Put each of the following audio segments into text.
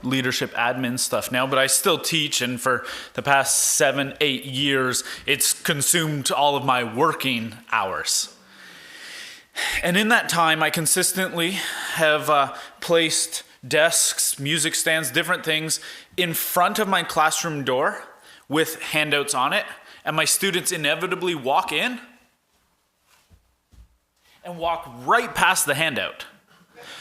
leadership admin stuff now, but I still teach, and for the past 7-8 years, it's consumed all of my working hours. And in that time, I consistently have placed desks, music stands, different things in front of my classroom door with handouts on it, and my students inevitably walk in and walk right past the handout.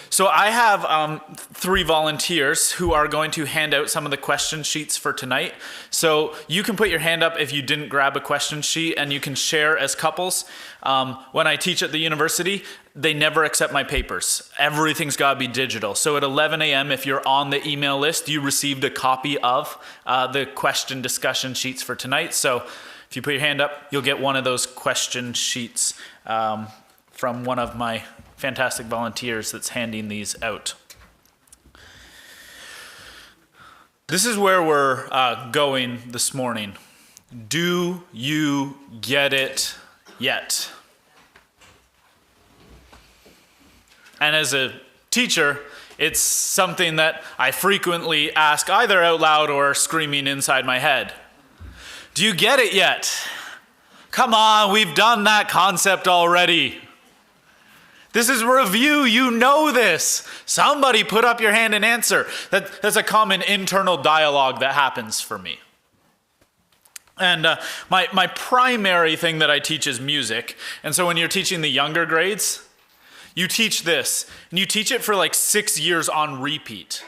So I have 3 volunteers who are going to hand out some of the question sheets for tonight. So you can put your hand up if you didn't grab a question sheet, and you can share as couples. When I teach at the university, they never accept my papers. Everything's got to be digital. So at 11 a.m., if you're on the email list, you received a copy of the question discussion sheets for tonight. So if you put your hand up, you'll get one of those question sheets from one of my fantastic volunteers that's handing these out. This is where we're going this morning. Do you get it yet? And as a teacher, it's something that I frequently ask either out loud or screaming inside my head. Do you get it yet? Come on, we've done that concept already. This is review, you know this. Somebody put up your hand and answer. That's a common internal dialogue that happens for me. And my primary thing that I teach is music. And so when you're teaching the younger grades, you teach this. And you teach it for like 6 years on repeat.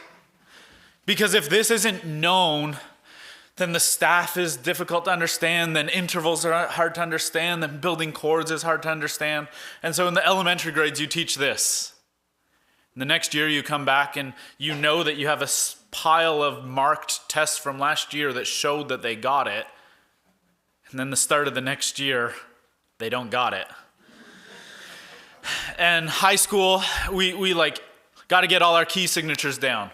Because if this isn't known, then the staff is difficult to understand, then intervals are hard to understand, then building chords is hard to understand. And so in the elementary grades, you teach this. And the next year you come back and you know that you have a pile of marked tests from last year that showed that they got it. And then the start of the next year, they don't got it. And high school, we got to get all our key signatures down.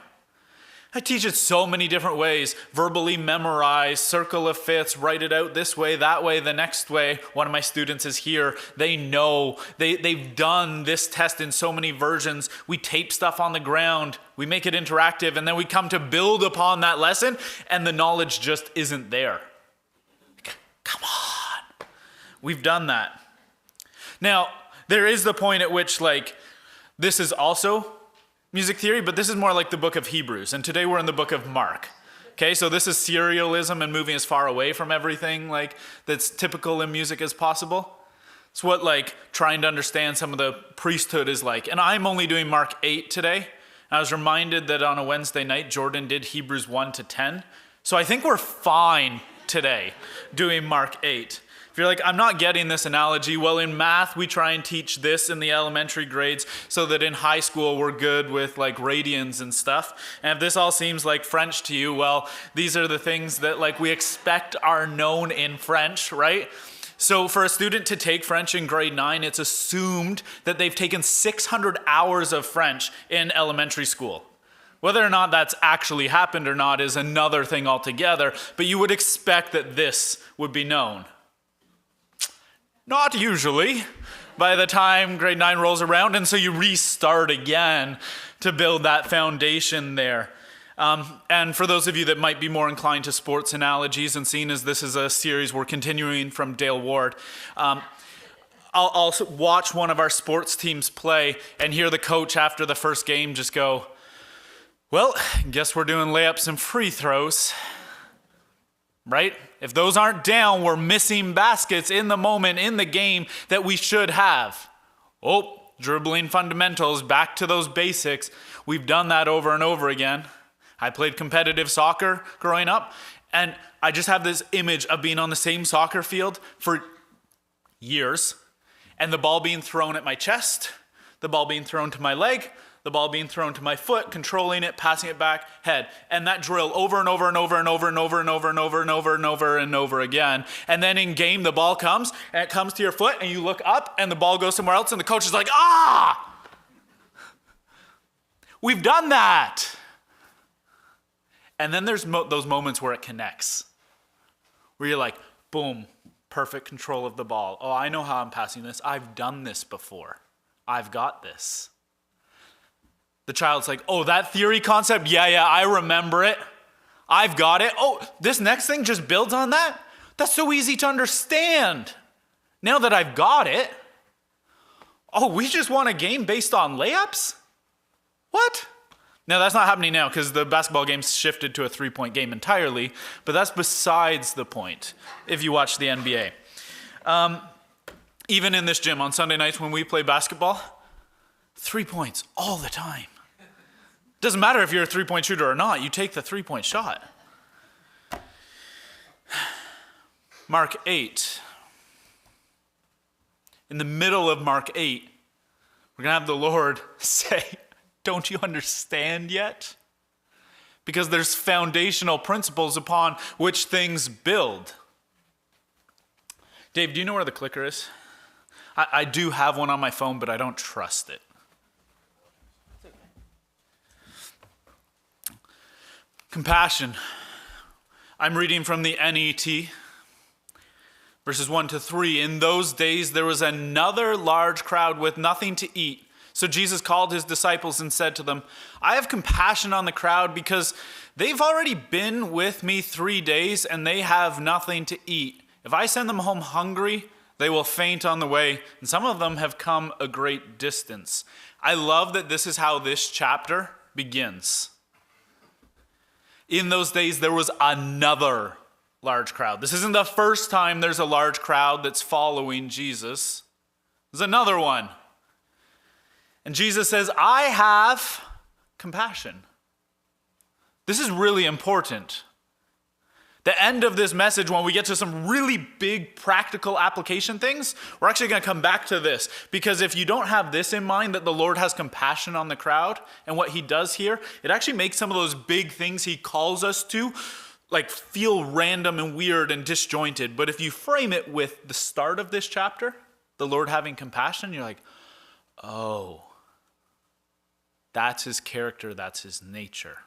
I teach it so many different ways. Verbally memorize, circle of fifths, write it out this way, that way, the next way. One of my students is here. They know. They've done this test in so many versions. We tape stuff on the ground. We make it interactive. And then we come to build upon that lesson, and the knowledge just isn't there. Come on. We've done that. Now, there is the point at which, this is also music theory, but this is more like the book of Hebrews. And today we're in the book of Mark. Okay, so this is serialism and moving as far away from everything that's typical in music as possible. It's what trying to understand some of the priesthood is like. And I'm only doing Mark 8 today. And I was reminded that on a Wednesday night, Jordan did Hebrews 1 to 10. So I think we're fine today doing Mark 8. If you're like, I'm not getting this analogy, well, in math, we try and teach this in the elementary grades so that in high school, we're good with radians and stuff. And if this all seems like French to you, well, these are the things that we expect are known in French, right? So for a student to take French in grade 9, it's assumed that they've taken 600 hours of French in elementary school. Whether or not that's actually happened or not is another thing altogether, but you would expect that this would be known. Not usually by the time grade 9 rolls around, and so you restart again to build that foundation there. And for those of you that might be more inclined to sports analogies, and seeing as this is a series we're continuing from Dale Ward, I'll watch one of our sports teams play and hear the coach after the first game just go, well, guess we're doing layups and free throws. Right? If those aren't down, we're missing baskets in the moment, in the game that we should have. Oh, dribbling fundamentals, back to those basics. We've done that over and over again. I played competitive soccer growing up, and I just have this image of being on the same soccer field for years, and the ball being thrown at my chest, the ball being thrown to my leg, the ball being thrown to my foot, controlling it, passing it back, head. And that drill over and over and over and over and over and over and over and over and over and over again. And then in game, the ball comes, and it comes to your foot, and you look up, and the ball goes somewhere else, and the coach is like, ah! We've done that. And then there's those moments where it connects, where you're like, boom, perfect control of the ball. Oh, I know how I'm passing this. I've done this before. I've got this. The child's like, oh, that theory concept? Yeah, I remember it. I've got it. Oh, this next thing just builds on that? That's so easy to understand. Now that I've got it. Oh, we just won a game based on layups? What? Now, that's not happening now because the basketball game's shifted to a three-point game entirely, but that's besides the point if you watch the NBA. Even in this gym on Sunday nights when we play basketball, 3 points all the time. Doesn't matter if you're a three-point shooter or not, you take the three-point shot. Mark 8. In the middle of Mark 8, we're going to have the Lord say, don't you understand yet? Because there's foundational principles upon which things build. Dave, do you know where the clicker is? I do have one on my phone, but I don't trust it. Compassion. I'm reading from the NET, verses 1-3. In those days there was another large crowd with nothing to eat. So Jesus called his disciples and said to them, I have compassion on the crowd because they've already been with me 3 days and they have nothing to eat. If I send them home hungry, they will faint on the way, and some of them have come a great distance. I love that this is how this chapter begins. In those days, there was another large crowd. This isn't the first time there's a large crowd that's following Jesus. There's another one. And Jesus says, I have compassion. This is really important. The end of this message, when we get to some really big practical application things, we're actually going to come back to this. Because if you don't have this in mind, that the Lord has compassion on the crowd and what he does here, it actually makes some of those big things he calls us to like feel random and weird and disjointed. But if you frame it with the start of this chapter, the Lord having compassion, you're like, oh, that's his character, that's his nature.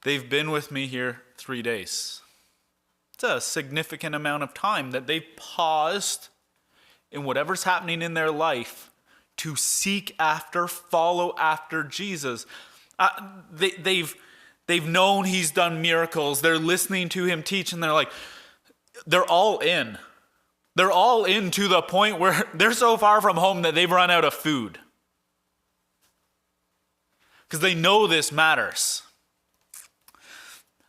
They've been with me here 3 days. It's a significant amount of time that they've paused in whatever's happening in their life to seek after, follow after Jesus. They've known he's done miracles. They're listening to him teach, and they're all in. They're all in to the point where they're so far from home that they've run out of food. Because they know this matters.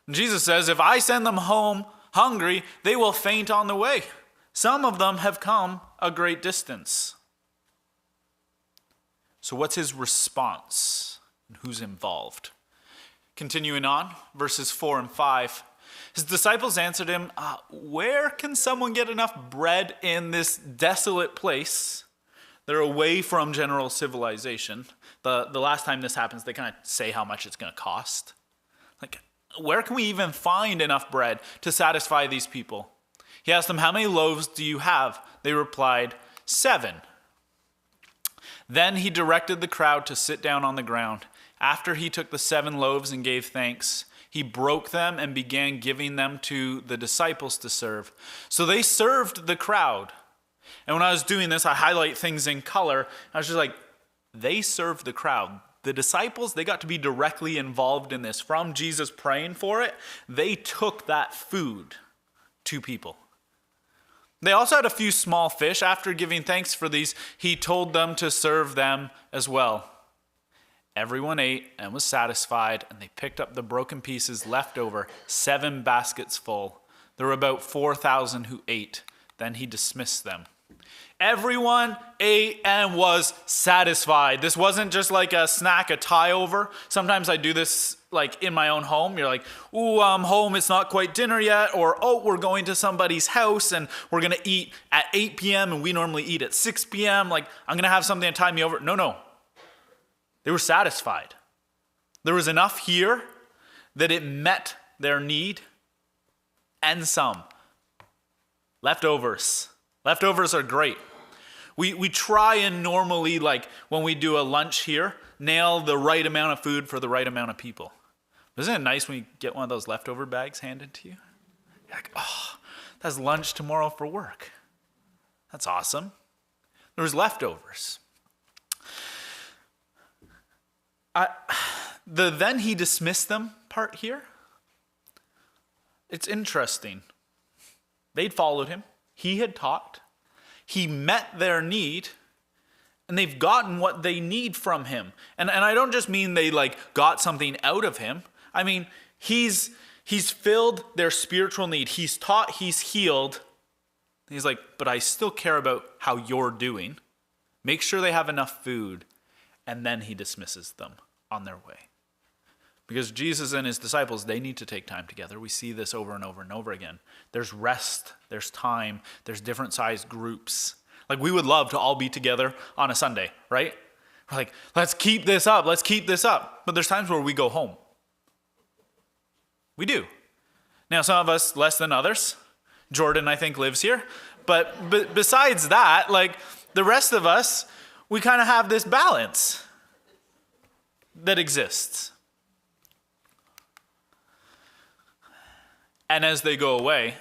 Jesus says, if I send them home hungry, they will faint on the way. Some of them have come a great distance. So what's his response? And who's involved? Continuing on, verses 4 and 5. His disciples answered him, where can someone get enough bread in this desolate place? They're away from general civilization. The last time this happens, they kind of say how much it's going to cost. Where can we even find enough bread to satisfy these people? He asked them, how many loaves do you have? They replied, 7. Then he directed the crowd to sit down on the ground. After he took the 7 loaves and gave thanks, he broke them and began giving them to the disciples to serve. So they served the crowd. And when I was doing this, I highlight things in color. I was just like, they served the crowd. The disciples, they got to be directly involved in this. From Jesus praying for it, they took that food to people. They also had a few small fish. After giving thanks for these, he told them to serve them as well. Everyone ate and was satisfied, and they picked up the broken pieces left over, 7 baskets full. There were about 4,000 who ate. Then he dismissed them. Everyone ate and was satisfied. This wasn't just like a snack, a tie over. Sometimes I do this like in my own home. You're like, ooh, I'm home. It's not quite dinner yet. Or, oh, we're going to somebody's house and we're going to eat at 8 p.m. and we normally eat at 6 p.m. Like, I'm going to have something to tie me over. No. They were satisfied. There was enough here that it met their need and some. Leftovers. Leftovers are great. We try and normally, like when we do a lunch here, nail the right amount of food for the right amount of people. Isn't it nice when you get one of those leftover bags handed to you? You're like, oh, that's lunch tomorrow for work. That's awesome. There was leftovers. The then he dismissed them part here, it's interesting. They'd followed him. He had taught. He met their need, and they've gotten what they need from him. And I don't just mean they got something out of him. I mean, he's filled their spiritual need. He's taught, he's healed. He's like, but I still care about how you're doing. Make sure they have enough food. And then he dismisses them on their way. Because Jesus and his disciples, they need to take time together. We see this over and over and over again. There's rest, there's time, there's different sized groups. We would love to all be together on a Sunday, right? We're like, let's keep this up. But there's times where we go home. We do. Now, some of us less than others. Jordan, I think, lives here. But besides that, the rest of us, we kind of have this balance that exists. And as they go away,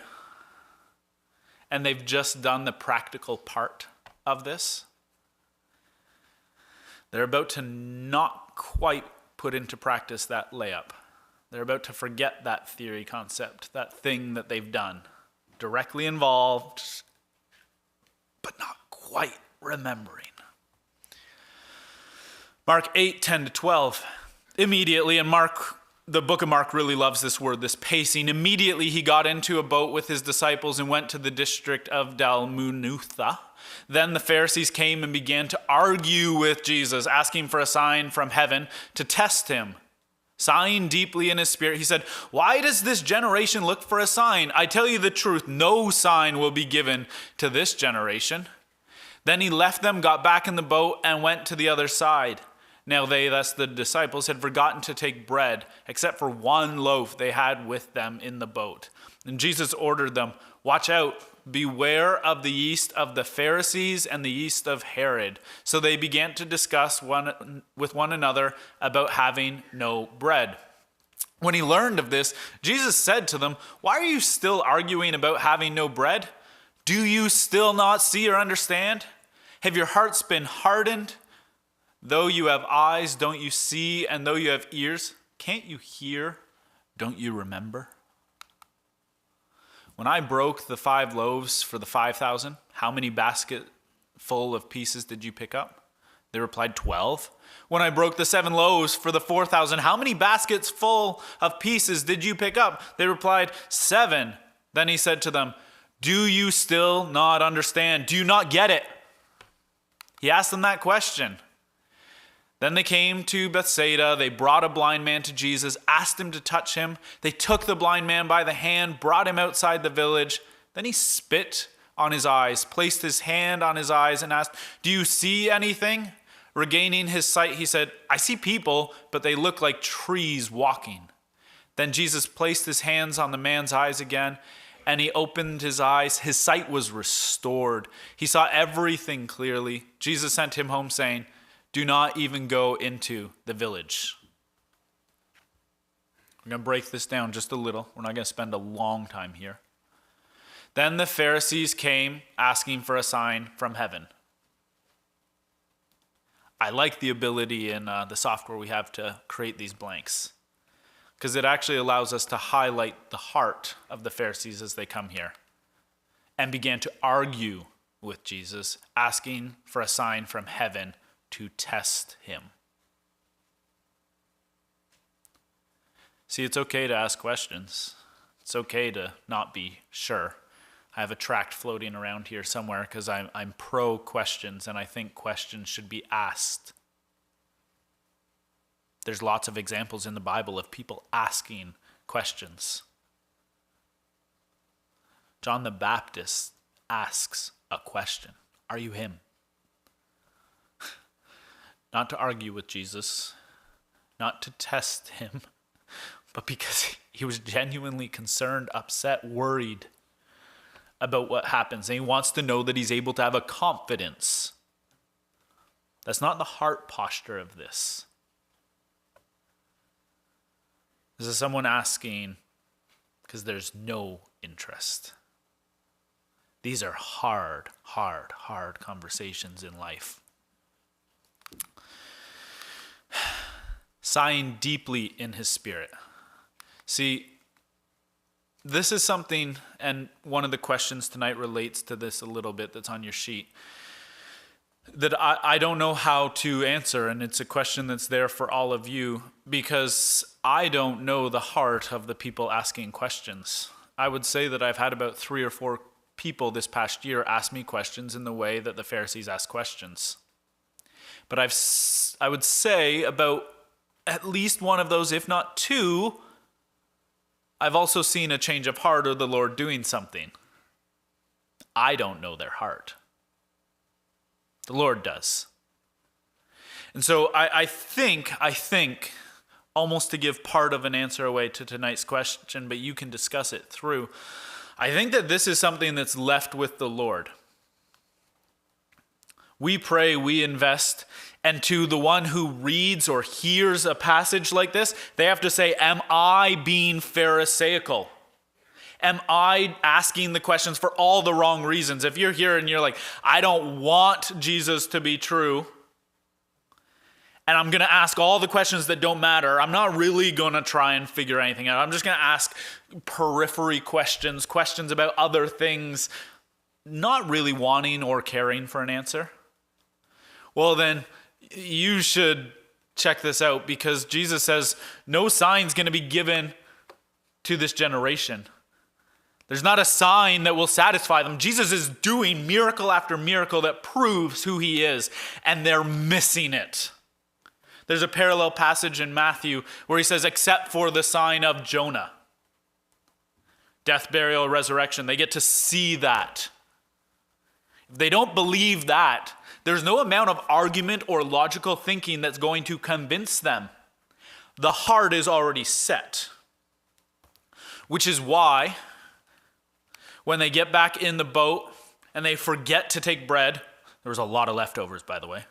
and they've just done the practical part of this, they're about to not quite put into practice that layup. They're about to forget that theory concept, that thing that they've done. Directly involved, but not quite remembering. Mark 8:10-12. Immediately, and the book of Mark really loves this word, this pacing. Immediately he got into a boat with his disciples and went to the district of Dalmanutha. Then the Pharisees came and began to argue with Jesus, asking for a sign from heaven to test him. Sighing deeply in his spirit, he said, "Why does this generation look for a sign? I tell you the truth, no sign will be given to this generation." Then he left them, got back in the boat, and went to the other side. Now they, that's the disciples, had forgotten to take bread, except for one loaf they had with them in the boat. And Jesus ordered them, "Watch out, beware of the yeast of the Pharisees and the yeast of Herod." So they began to discuss with one another about having no bread. When he learned of this, Jesus said to them, "Why are you still arguing about having no bread? Do you still not see or understand? Have your hearts been hardened? Though you have eyes, don't you see? And though you have ears, can't you hear? Don't you remember? When I broke the 5 loaves for the 5,000, how many baskets full of pieces did you pick up?" They replied, 12. "When I broke the 7 loaves for the 4,000, how many baskets full of pieces did you pick up?" They replied, 7. Then he said to them, "Do you still not understand? Do you not get it?" He asked them that question. Then they came to Bethsaida. They brought a blind man to Jesus, asked him to touch him. They took the blind man by the hand, brought him outside the village. Then he spit on his eyes, placed his hand on his eyes, and asked, "Do you see anything?" Regaining his sight, he said, "I see people, but they look like trees walking." Then Jesus placed his hands on the man's eyes again, and he opened his eyes. His sight was restored. He saw everything clearly. Jesus sent him home, saying, "Do not even go into the village." I'm going to break this down just a little. We're not going to spend a long time here. Then the Pharisees came asking for a sign from heaven. I like the ability in the software we have to create these blanks, because it actually allows us to highlight the heart of the Pharisees as they come here and began to argue with Jesus, asking for a sign from heaven to test him. See, it's okay to ask questions. It's okay to not be sure. I have a tract floating around here somewhere because I'm pro questions, and I think questions should be asked. There's lots of examples in the Bible of people asking questions. John the Baptist asks a question. Are you him? Not to argue with Jesus, not to test him, but because he was genuinely concerned, upset, worried about what happens. And he wants to know that he's able to have a confidence. That's not the heart posture of this. This is someone asking because there's no interest. These are hard conversations in life. sighing deeply in his spirit. See, this is something, and one of the questions tonight relates to this a little bit that's on your sheet, that I don't know how to answer, and it's a question that's there for all of you, because I don't know the heart of the people asking questions. I would say that I've had about 3 or 4 people this past year ask me questions in the way that the Pharisees ask questions. But I would say about at least one of those, if not 2, I've also seen a change of heart or the Lord doing something. I don't know their heart. The Lord does. And so I think, almost to give part of an answer away to tonight's question, but you can discuss it through, I think that this is something that's left with the Lord. We pray, we invest, and to the one who reads or hears a passage like this, they have to say, am I being Pharisaical? Am I asking the questions for all the wrong reasons? If you're here and you're like, I don't want Jesus to be true, and I'm going to ask all the questions that don't matter, I'm not really going to try and figure anything out. I'm just going to ask periphery questions, questions about other things, not really wanting or caring for an answer. Well, then you should check this out, because Jesus says no sign's going to be given to this generation. There's not a sign that will satisfy them. Jesus is doing miracle after miracle that proves who he is, and they're missing it. There's a parallel passage in Matthew where he says, except for the sign of Jonah. Death, burial, resurrection. They get to see that. If they don't believe that, there's no amount of argument or logical thinking that's going to convince them. The heart is already set. Which is why, when they get back in the boat and they forget to take bread, there was a lot of leftovers, by the way.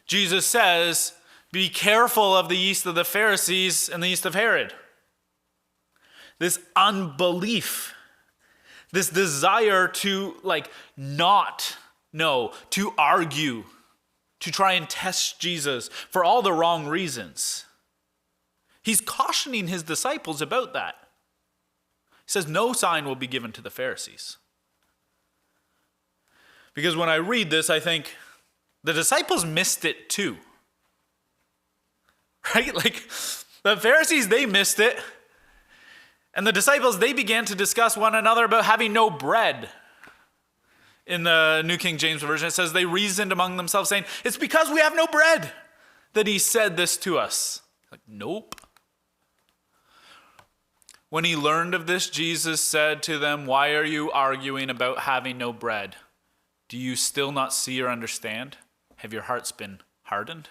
Jesus says, be careful of the yeast of the Pharisees and the yeast of Herod. This unbelief, this desire to not know, to argue, to try and test Jesus for all the wrong reasons. He's cautioning his disciples about that. He says no sign will be given to the Pharisees. Because when I read this, I think the disciples missed it too. Right? The Pharisees, they missed it. And the disciples, they began to discuss one another about having no bread. In the New King James Version, it says they reasoned among themselves, saying, it's because we have no bread that he said this to us. Nope. When he learned of this, Jesus said to them, why are you arguing about having no bread? Do you still not see or understand? Have your hearts been hardened?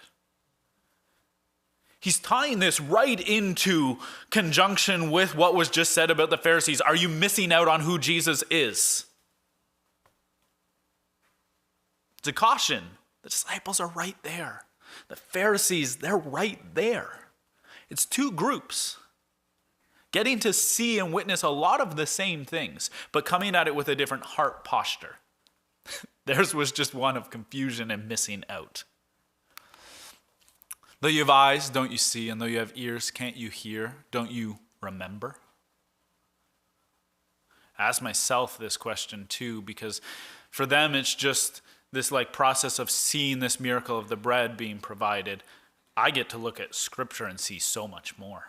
He's tying this right into conjunction with what was just said about the Pharisees. Are you missing out on who Jesus is? It's a caution. The disciples are right there. The Pharisees, they're right there. It's 2 groups getting to see and witness a lot of the same things, but coming at it with a different heart posture. Theirs was just one of confusion and missing out. Though you have eyes, don't you see? And though you have ears, can't you hear? Don't you remember? I ask myself this question too, because for them it's just this process of seeing this miracle of the bread being provided. I get to look at Scripture and see so much more.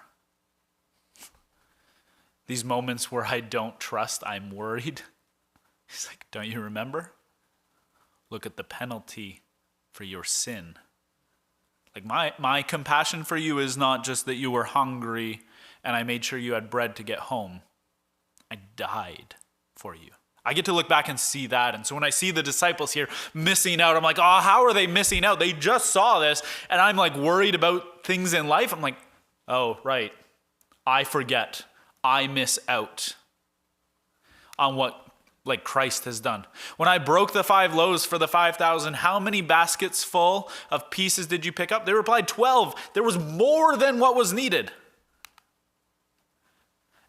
These moments where I don't trust, I'm worried. He's like, don't you remember? Look at the penalty for your sin. My compassion for you is not just that you were hungry and I made sure you had bread to get home. I died for you. I get to look back and see that. And so when I see the disciples here missing out, I'm like, oh, how are they missing out? They just saw this. And I'm worried about things in life. I'm like, oh, right. I forget. I miss out on what Christ has done. When I broke the 5 loaves for the 5,000, how many baskets full of pieces did you pick up? They replied, 12. There was more than what was needed.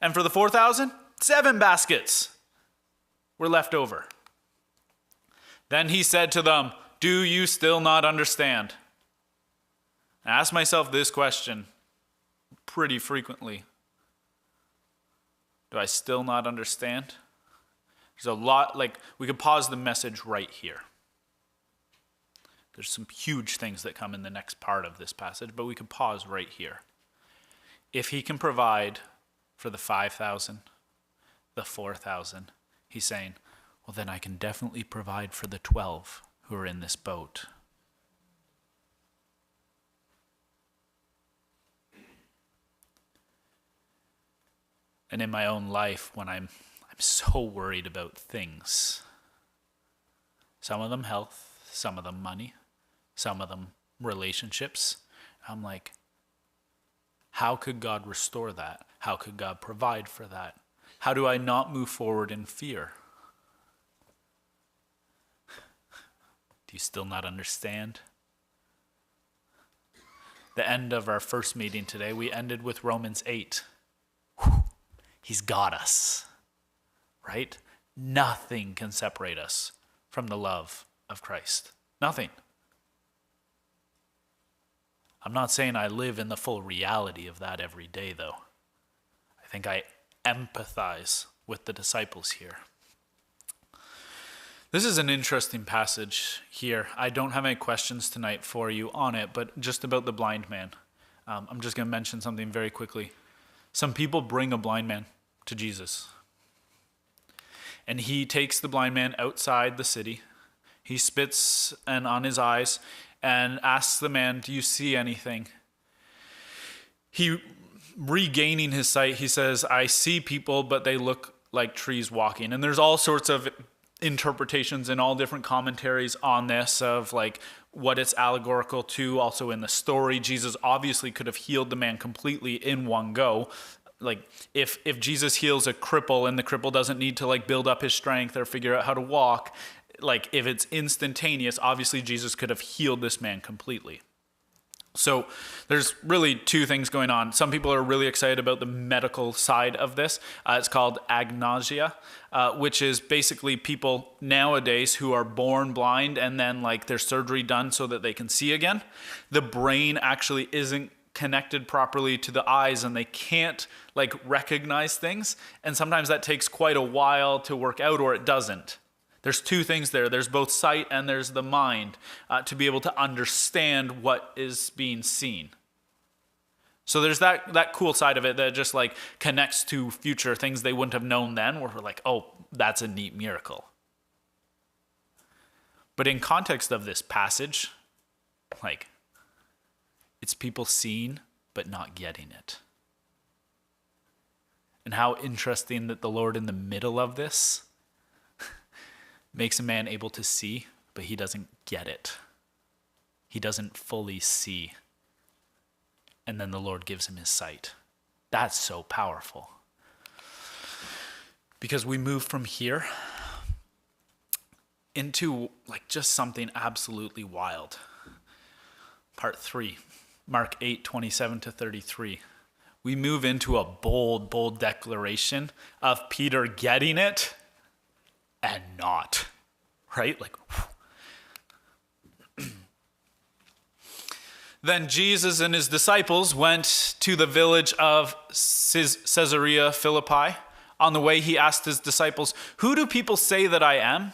And for the 4,000, 7 baskets were left over. Then he said to them, do you still not understand? I ask myself this question pretty frequently. Do I still not understand? There's a lot, we could pause the message right here. There's some huge things that come in the next part of this passage, but we could pause right here. If he can provide for the 5,000, the 4,000, he's saying, well, then I can definitely provide for the 12 who are in this boat. And in my own life, when I'm so worried about things, some of them health, some of them money, some of them relationships, I'm like, how could God restore that? How could God provide for that? How do I not move forward in fear? Do you still not understand? The end of our first meeting today, we ended with Romans 8. Whew. He's got us, right? Nothing can separate us from the love of Christ. Nothing. I'm not saying I live in the full reality of that every day, though. I think I empathize with the disciples here. This is an interesting passage here. I don't have any questions tonight for you on it, but just about the blind man. I'm just going to mention something very quickly. Some people bring a blind man to Jesus. And he takes the blind man outside the city. He spits on his eyes and asks the man, do you see anything? He, regaining his sight, he says, I see people, but they look like trees walking. And there's all sorts of interpretations and all different commentaries on this of what it's allegorical to. Also in the story, Jesus obviously could have healed the man completely in one go. If Jesus heals a cripple and the cripple doesn't need to build up his strength or figure out how to walk, if it's instantaneous, obviously Jesus could have healed this man completely. So there's really two things going on. Some people are really excited about the medical side of this. It's called agnosia, which is basically people nowadays who are born blind and then their surgery done so that they can see again. The brain actually isn't connected properly to the eyes and they can't recognize things. And sometimes that takes quite a while to work out, or it doesn't. There's two things there. There's both sight and there's the mind to be able to understand what is being seen. So there's that cool side of it that just connects to future things they wouldn't have known then, where we're oh, that's a neat miracle. But in context of this passage, it's people seeing but not getting it. And how interesting that the Lord in the middle of this makes a man able to see, but he doesn't get it. He doesn't fully see. And then the Lord gives him his sight. That's so powerful. Because we move from here into just something absolutely wild. Part 3, Mark 8:27-33. We move into a bold declaration of Peter getting it and not, right? Then Jesus and his disciples went to the village of Caesarea Philippi. On the way, he asked his disciples, who do people say that I am?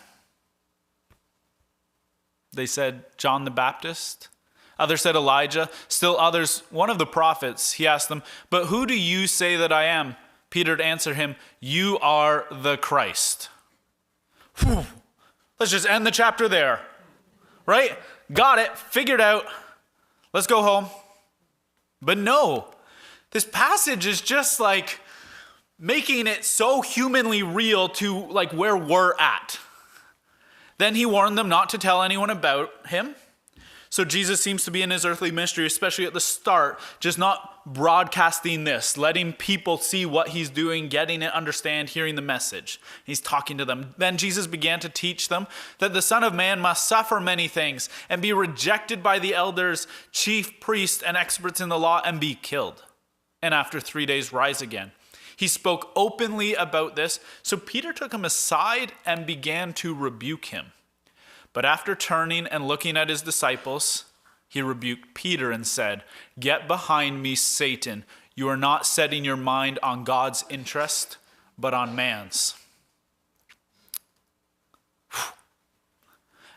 They said, John the Baptist. Others said Elijah. Still others, one of the prophets. He asked them, but who do you say that I am? Peter answered him, you are the Christ. Whew. Let's just end the chapter there, right? Got it, figured out. Let's go home. But no, this passage is just making it so humanly real to where we're at. Then he warned them not to tell anyone about him. So Jesus seems to be in his earthly ministry, especially at the start, just not broadcasting this, letting people see what he's doing, getting it, understand, hearing the message. He's talking to them. Then Jesus began to teach them that the Son of Man must suffer many things and be rejected by the elders, chief priests, and experts in the law and be killed. And after 3 days rise again. He spoke openly about this, so Peter took him aside and began to rebuke him. But after turning and looking at his disciples, he rebuked Peter and said, "Get behind me, Satan. You are not setting your mind on God's interest, but on man's."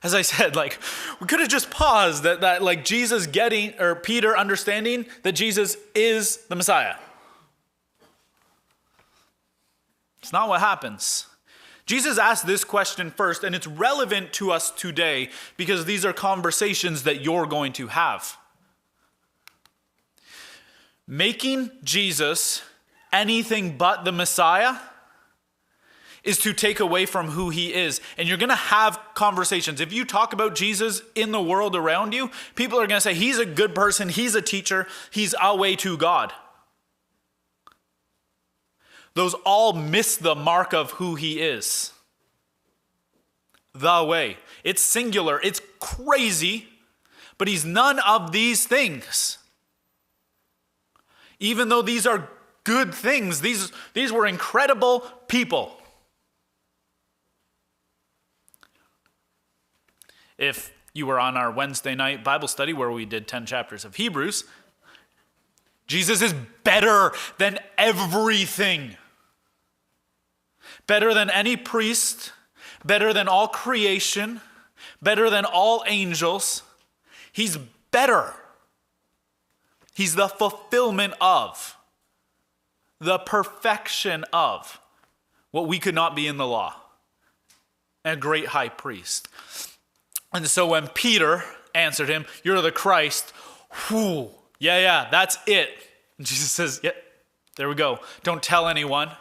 As I said, we could have just paused that Jesus getting, or Peter understanding that Jesus is the Messiah. It's not what happens. Jesus asked this question first, and it's relevant to us today because these are conversations that you're going to have. Making Jesus anything but the Messiah is to take away from who he is. And you're going to have conversations. If you talk about Jesus in the world around you, people are going to say, he's a good person, he's a teacher, he's a way to God. Those all miss the mark of who he is. The way. It's singular, it's crazy, but he's none of these things. Even though these are good things, these were incredible people. If you were on our Wednesday night Bible study where we did 10 chapters of Hebrews, Jesus is better than everything. Better than any priest, better than all creation, better than all angels. He's better. He's the fulfillment of, the perfection of what we could not be in the law. A great high priest. And so when Peter answered him, "You're the Christ," yeah, that's it. And Jesus says, "Yeah, there we go. Don't tell anyone."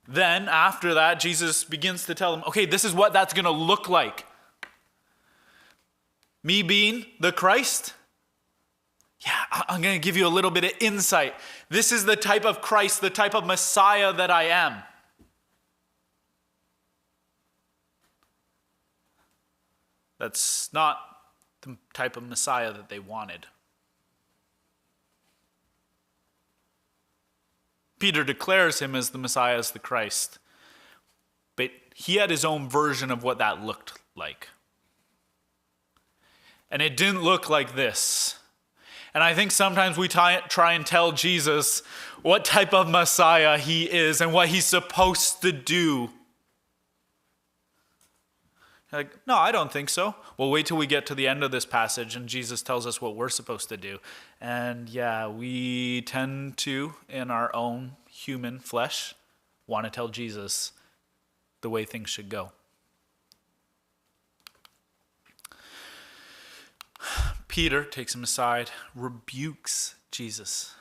Then after that, Jesus begins to tell him, okay, this is what that's going to look like. Me being the Christ? Yeah, I'm going to give you a little bit of insight. This is the type of Christ, the type of Messiah that I am. That's not the type of Messiah that they wanted. Peter declares him as the Messiah, as the Christ. But he had his own version of what that looked like. And it didn't look like this. And I think sometimes we try and tell Jesus what type of Messiah he is and what he's supposed to do. Like, no, I don't think so. Well, wait till we get to the end of this passage and Jesus tells us what we're supposed to do. And yeah, we tend to, in our own human flesh, want to tell Jesus the way things should go. Peter takes him aside, rebukes Jesus.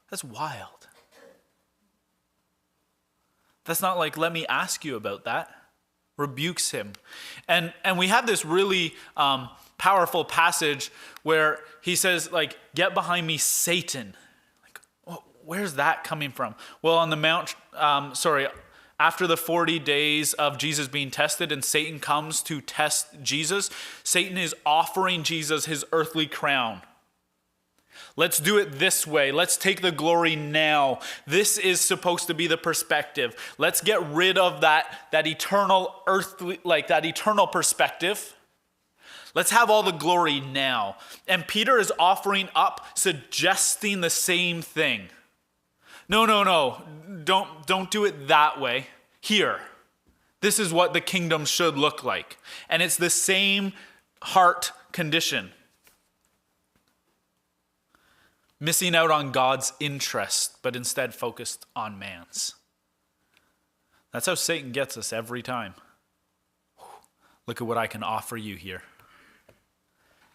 That's wild. That's not like, let me ask you about that. Rebukes him. And we have this really powerful passage where he says, get behind me, Satan. Where's that coming from? Well, on the mount, after the 40 days of Jesus being tested and Satan comes to test Jesus, Satan is offering Jesus his earthly crown. Let's do it this way. Let's take the glory now. This is supposed to be the perspective. Let's get rid of that eternal earthly, that eternal perspective. Let's have all the glory now. And Peter is offering up, suggesting the same thing. No. Don't do it that way. Here. This is what the kingdom should look like. And it's the same heart condition. Missing out on God's interest, but instead focused on man's. That's how Satan gets us every time. Look at what I can offer you here.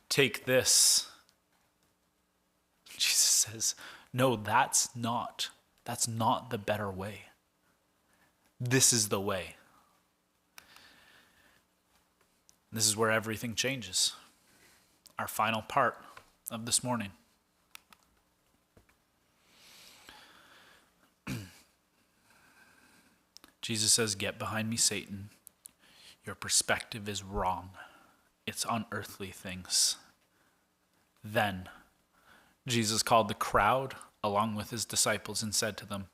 Take this. Jesus says, no, that's not the better way. This is the way. This is where everything changes. Our final part of this morning. Jesus says, get behind me, Satan. Your perspective is wrong. It's on earthly things. Then Jesus called the crowd along with his disciples and said to them,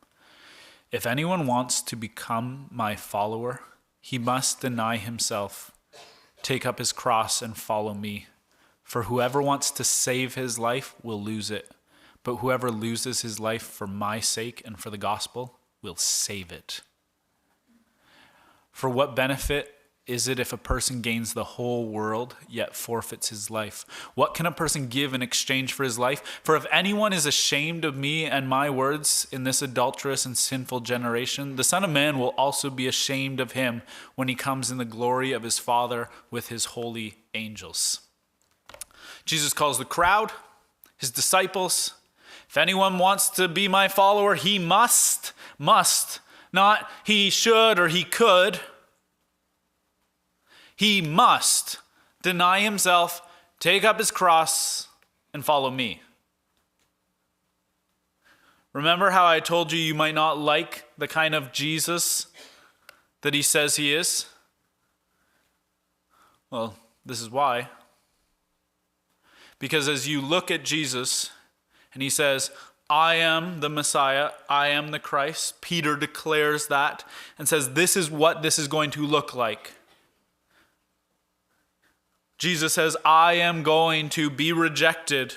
if anyone wants to become my follower, he must deny himself take up his cross and follow me. For whoever wants to save his life will lose it, but whoever loses his life for my sake and for the gospel will save it. For what benefit is it if a person gains the whole world yet forfeits his life? What can a person give in exchange for his life? For if anyone is ashamed of me and my words in this adulterous and sinful generation, the Son of Man will also be ashamed of him when he comes in the glory of his Father with his holy angels. Jesus calls the crowd, his disciples. If anyone wants to be my follower, he must, not he should or he could. He must deny himself, take up his cross, and follow me. Remember how I told you might not like the kind of Jesus that he says he is? Well, this is why. Because as you look at Jesus and he says, I am the Messiah, I am the Christ, Peter declares that and says, this is what this is going to look like. Jesus says, I am going to be rejected.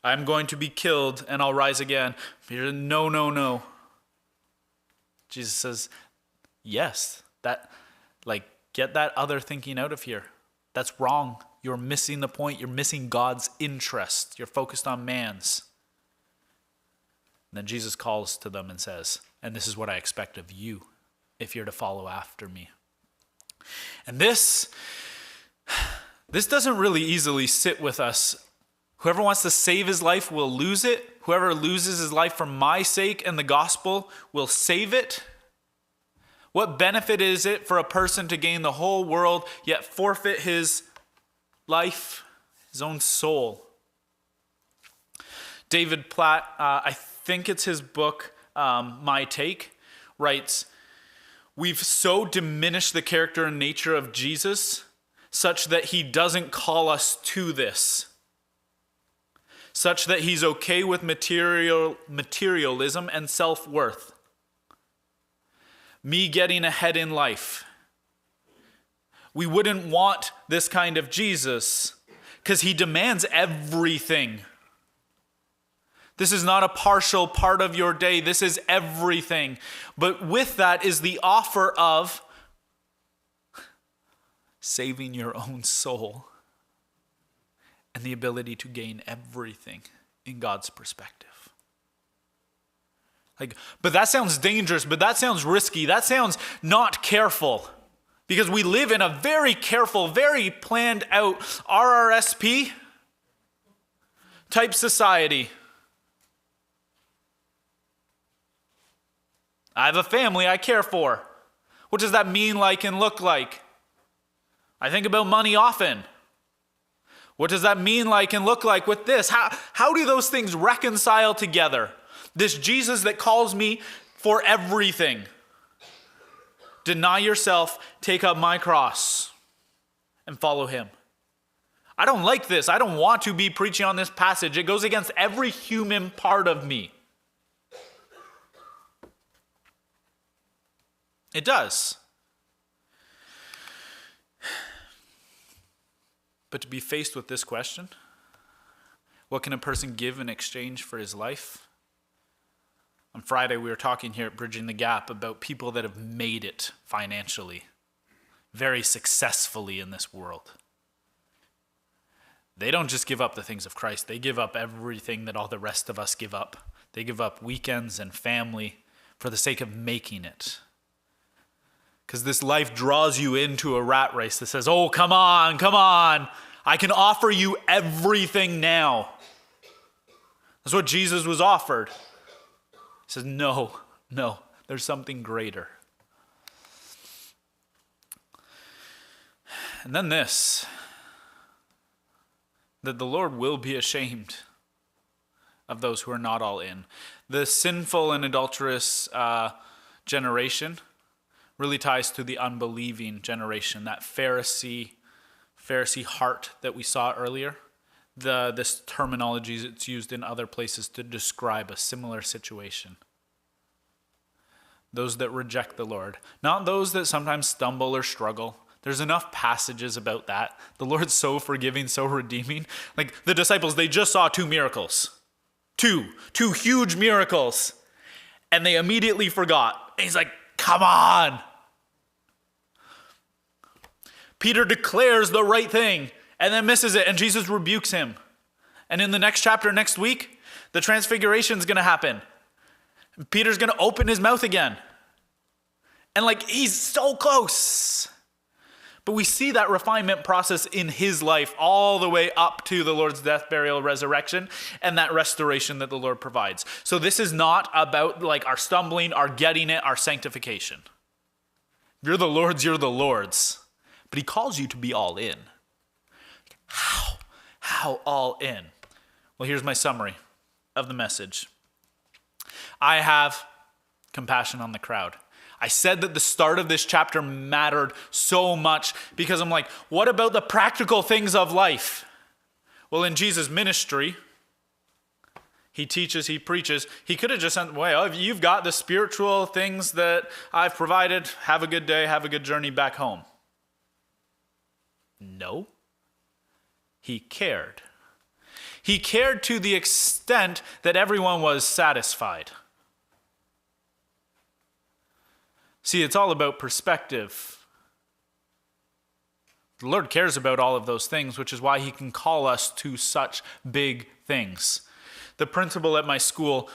I'm going to be killed and I'll rise again. Peter, no. Jesus says, yes, get that other thinking out of here. That's wrong. You're missing the point. You're missing God's interest. You're focused on man's. And then Jesus calls to them and says, and this is what I expect of you if you're to follow after me. And this doesn't really easily sit with us. Whoever wants to save his life will lose it. Whoever loses his life for my sake and the gospel will save it. What benefit is it for a person to gain the whole world yet forfeit his life, his own soul? David Platt, I think it's his book, My Take, writes, we've so diminished the character and nature of Jesus such that he doesn't call us to this, such that he's okay with materialism and self-worth. Me getting ahead in life. We wouldn't want this kind of Jesus because he demands everything. This is not a partial part of your day. This is everything. But with that is the offer of saving your own soul and the ability to gain everything in God's perspective. But that sounds dangerous, but that sounds risky. That sounds not careful. Because we live in a very careful, very planned out RRSP type society. I have a family I care for. What does that mean like and look like? I think about money often. What does that mean like and look like with this? How do those things reconcile together? This Jesus that calls me for everything. Deny yourself, take up my cross, and follow him. I don't like this. I don't want to be preaching on this passage. It goes against every human part of me. It does. But to be faced with this question, what can a person give in exchange for his life? On Friday, we were talking here at Bridging the Gap about people that have made it financially, very successfully in this world. They don't just give up the things of Christ. They give up everything that all the rest of us give up. They give up weekends and family for the sake of making it. Because this life draws you into a rat race that says, oh, come on. I can offer you everything now. That's what Jesus was offered. He says, no, there's something greater. And then this, that the Lord will be ashamed of those who are not all in. The sinful and adulterous generation really ties to the unbelieving generation, that Pharisee heart that we saw earlier. This terminology it's used in other places to describe a similar situation. Those that reject the Lord. Not those that sometimes stumble or struggle. There's enough passages about that. The Lord's so forgiving, so redeeming. Like the disciples, they just saw two miracles. Two huge miracles. And they immediately forgot. And he's like, come on. Peter declares the right thing and then misses it, and Jesus rebukes him. And in the next chapter, next week, the transfiguration is going to happen. Peter's going to open his mouth again. And like, he's so close. But we see that refinement process in his life all the way up to the Lord's death, burial, resurrection, and that restoration that the Lord provides. So this is not about like our stumbling, our getting it, our sanctification. If you're the Lord's, you're the Lord's. But he calls you to be all in. How all in? Well, here's my summary of the message. I have compassion on the crowd. I said that the start of this chapter mattered so much because I'm like, what about the practical things of life? Well, in Jesus' ministry, he teaches, he preaches. He could have just said, well, you've got the spiritual things that I've provided. Have a good day, have a good journey back home. No. He cared. He cared to the extent that everyone was satisfied. See, it's all about perspective. The Lord cares about all of those things, which is why he can call us to such big things. The principal at my school,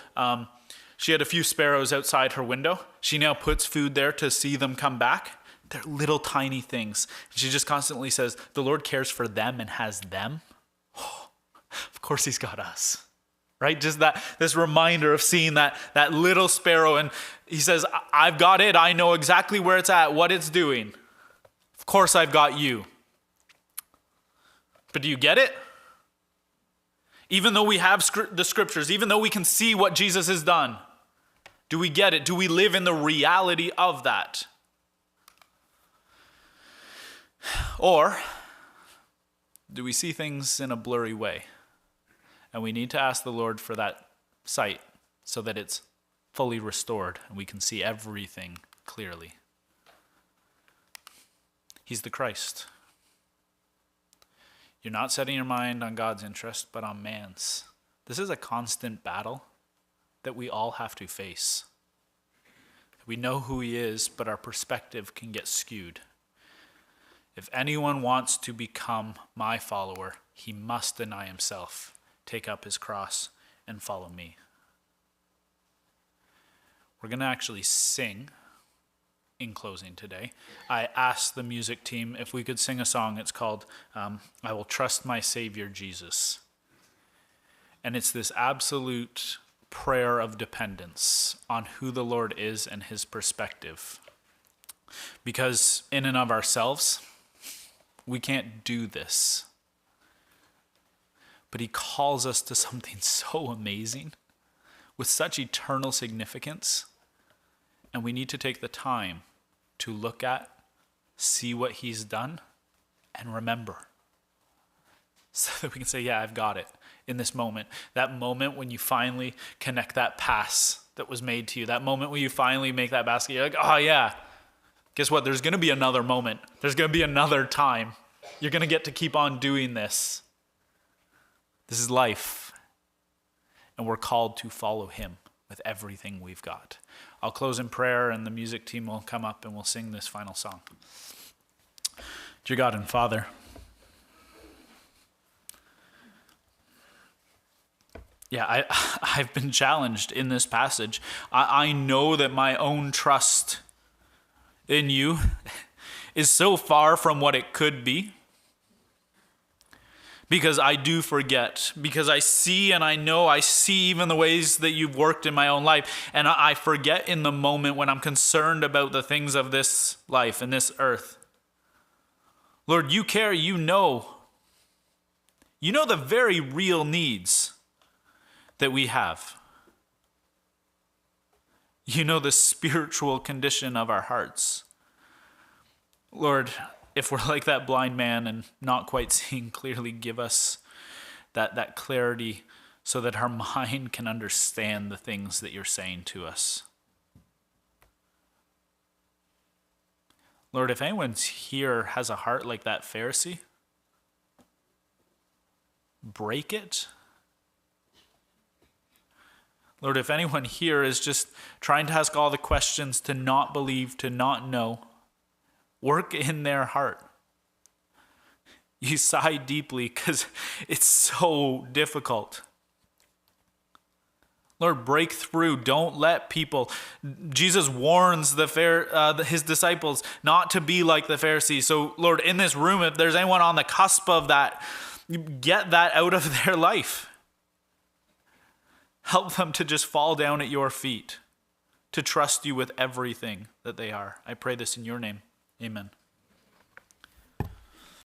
she had a few sparrows outside her window. She now puts food there to see them come back. They're little tiny things. She just constantly says, the Lord cares for them and has them. Oh, of course he's got us. Right? Just this reminder of seeing that little sparrow, and he says, I've got it. I know exactly where it's at, what it's doing. Of course I've got you. But do you get it? Even though we have the scriptures, even though we can see what Jesus has done, do we get it? Do we live in the reality of that? Or do we see things in a blurry way? And we need to ask the Lord for that sight so that it's fully restored and we can see everything clearly. He's the Christ. You're not setting your mind on God's interest, but on man's. This is a constant battle that we all have to face. We know who he is, but our perspective can get skewed. If anyone wants to become my follower, he must deny himself, take up his cross, and follow me. We're going to actually sing in closing today. I asked the music team if we could sing a song. It's called I Will Trust My Savior Jesus. And it's this absolute prayer of dependence on who the Lord is and his perspective. Because in and of ourselves, we can't do this. But he calls us to something so amazing with such eternal significance. And we need to take the time to look at, see what he's done, and remember. So that we can say, yeah, I've got it in this moment. That moment when you finally connect that pass that was made to you. That moment when you finally make that basket. You're like, oh yeah. Guess what? There's going to be another moment. There's going to be another time. You're going to get to keep on doing this. This is life. And we're called to follow him with everything we've got. I'll close in prayer and the music team will come up and we'll sing this final song. Dear God and Father, yeah, I've been challenged in this passage. I know that my own trust in you is so far from what it could be. Because I do forget, because I see and I see even the ways that you've worked in my own life. And I forget in the moment when I'm concerned about the things of this life and this earth. Lord, you care, you know the very real needs that we have. You know the spiritual condition of our hearts. Lord, if we're like that blind man and not quite seeing clearly, give us that clarity so that our mind can understand the things that you're saying to us. Lord, if anyone here has a heart like that Pharisee, break it. Lord, if anyone here is just trying to ask all the questions, to not believe, to not know, work in their heart. You sigh deeply because it's so difficult. Lord, break through. Don't let people. Jesus warns his disciples not to be like the Pharisees. So, Lord, in this room, if there's anyone on the cusp of that, get that out of their life. Help them to just fall down at your feet, to trust you with everything that they are. I pray this in your name. Amen.